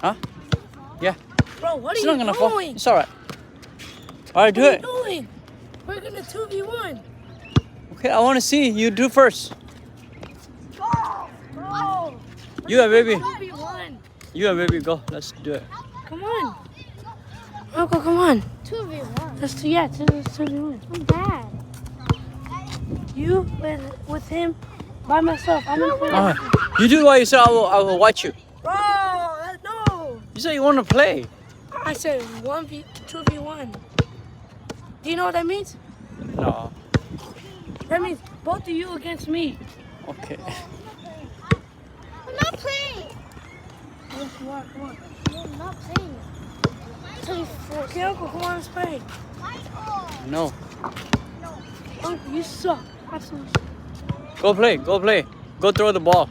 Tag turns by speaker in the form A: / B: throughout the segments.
A: Huh? Yeah.
B: Bro, what
A: It's
B: are
A: not
B: you
A: gonna fall.
B: doing?
A: It's alright. Alright, do
B: What are
A: it.
B: you doing? We're gonna 2v1.
A: Okay, I want to see. You do first.
B: Bro.
A: You and baby.
B: 2v1.
A: You and baby, go. Let's do it.
B: Come on. Uncle, come on.
C: 2v1.
B: Let's 2v1.
C: I'm bad.
B: You with him by myself. I'm gonna play.
A: Alright. You do what you said. I will watch you.
B: Bro, no.
A: You said you want to play.
B: I said 2v1. Do you know what that means?
A: No.
B: That means both of you against me.
A: Okay.
C: I'm not playing.
B: Yes, you are. Come on.
C: I'm not playing. Until you force
B: Okay, Uncle, come on, let's play.
A: No.
B: Uncle, you suck. Absolutely.
A: Go play. Go play. Go throw the ball.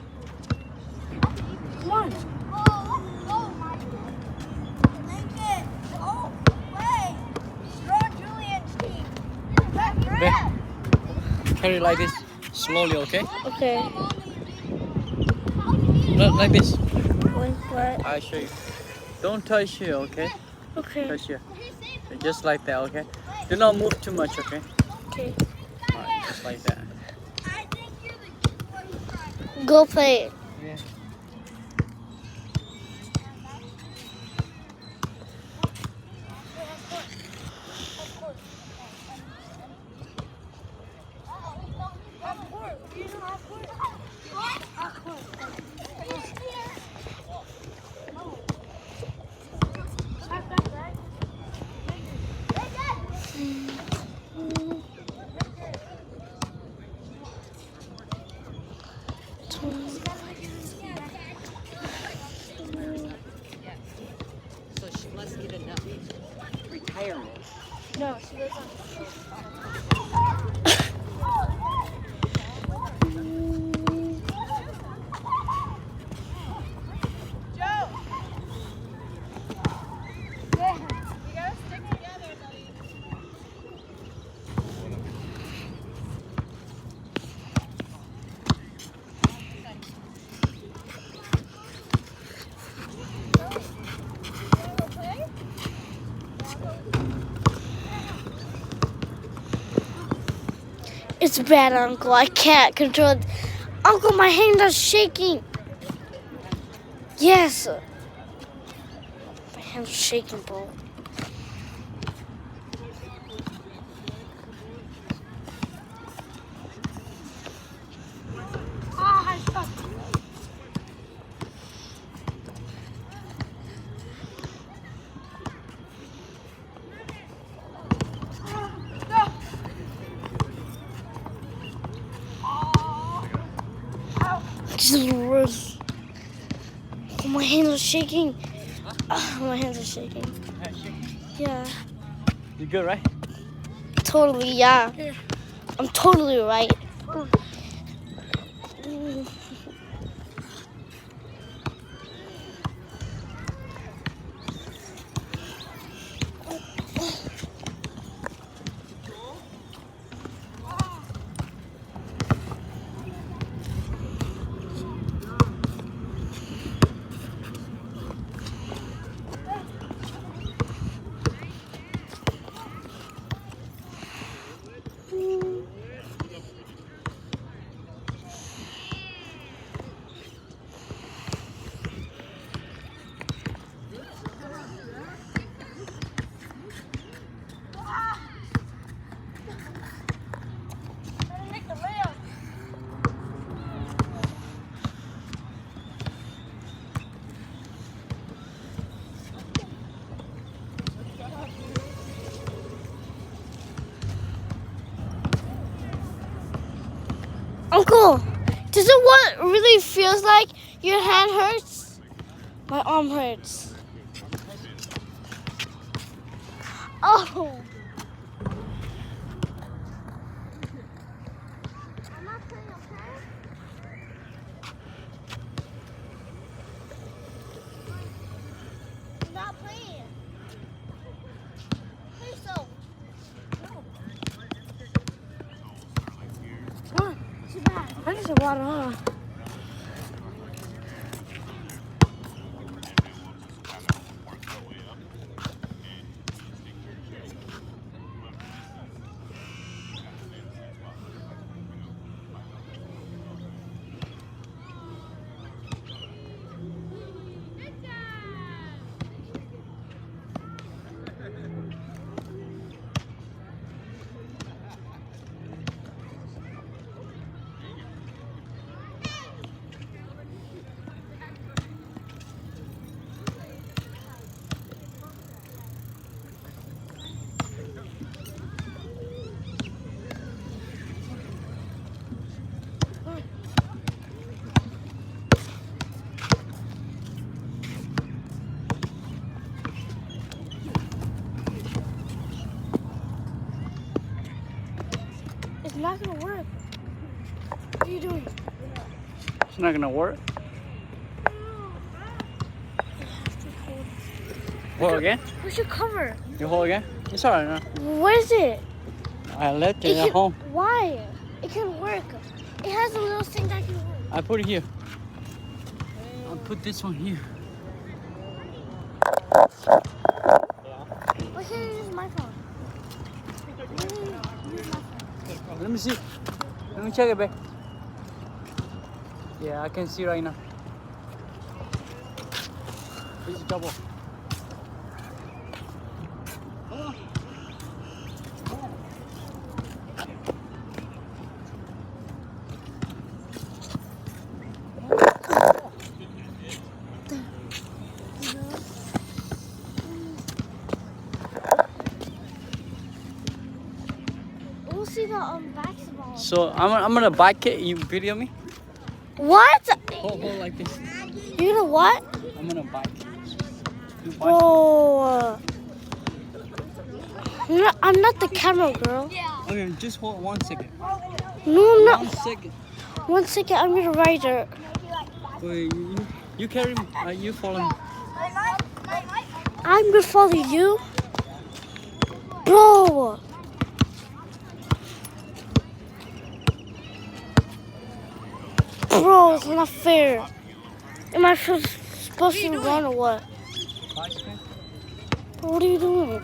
B: Come on.
A: Okay. Carry like this. Slowly, okay?
B: Okay.
A: Like this.
B: What?
A: I'll show you. Don't touch here, okay?
B: Okay.
A: Touch here. Just like that, okay? Do not move too much, okay?
B: Okay.
A: Alright, just like that.
C: Go play it.
A: Yeah.
D: So she must get enough retirement.
B: No, she doesn't.
C: It's bad, Uncle. I can't control it. Uncle, my hand is shaking. Yes. My hand's shaking, bro.
B: Ah, I suck.
C: Jesus. Oh, my hands are shaking. My hands are shaking. Yeah.
A: You good, right?
C: Totally, yeah.
B: Here.
C: I'm totally right. Uncle, does it what really feels like? Your hand hurts? My arm hurts. Oh. I'm not playing, okay? I'm not playing. Please don't.
B: Come on.
C: Too bad.
B: I need some water, huh?
C: not gonna work. What are you doing?
A: It's not gonna work. Hold again?
C: Where's your cover?
A: You hold again? It's alright now.
C: Where is it?
A: I left it at home.
C: Why? It can work. It has a little thing that can work.
A: I put it here. I'll put this one here.
C: Why can't you use my phone?
A: Let me see. Let me check it back. Yeah, I can see right now. It's double.
C: We'll see the basketball.
A: So I'm gonna bike it. You video me?
C: What?
A: Hold like this.
C: You know what?
A: I'm gonna bike it. You bike
C: Bro. I'm not the camera girl.
A: it. Okay, just hold 1 second.
C: No, I'm not.
A: 1 second.
C: 1 second, I'm gonna ride her.
A: Wait, you carry me. You follow me.
C: I'm gonna follow you. Bro. Bro, it's not fair. Am I supposed to run or what?
A: Bicycle?
C: What are you doing?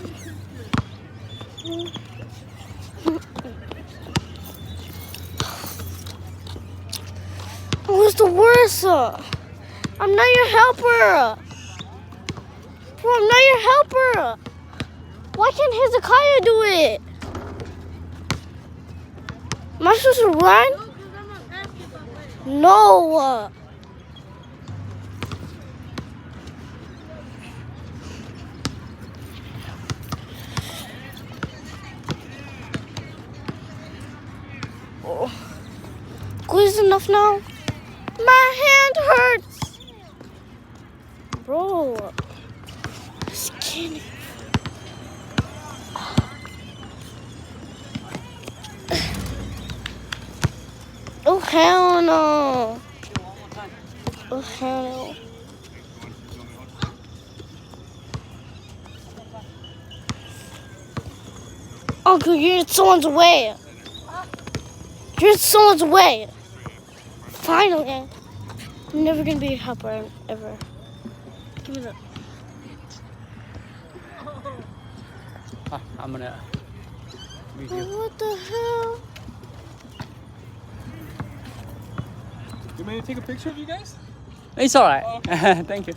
C: What's the worst? I'm not your helper. Bro, I'm not your helper. Why can't Hezekiah do it? Am I supposed to run? No. Oh. Good is enough now. My hand hurts. Bro. Skinny. Oh, hell no. Oh, hell no. Uncle, you're in someone's way. You're in someone's way. Finally. I'm never going to be a helper ever. Give me that.
A: I'm gonna video.
C: What the hell?
E: You want me to take a picture of you guys?
A: It's alright. Thank you.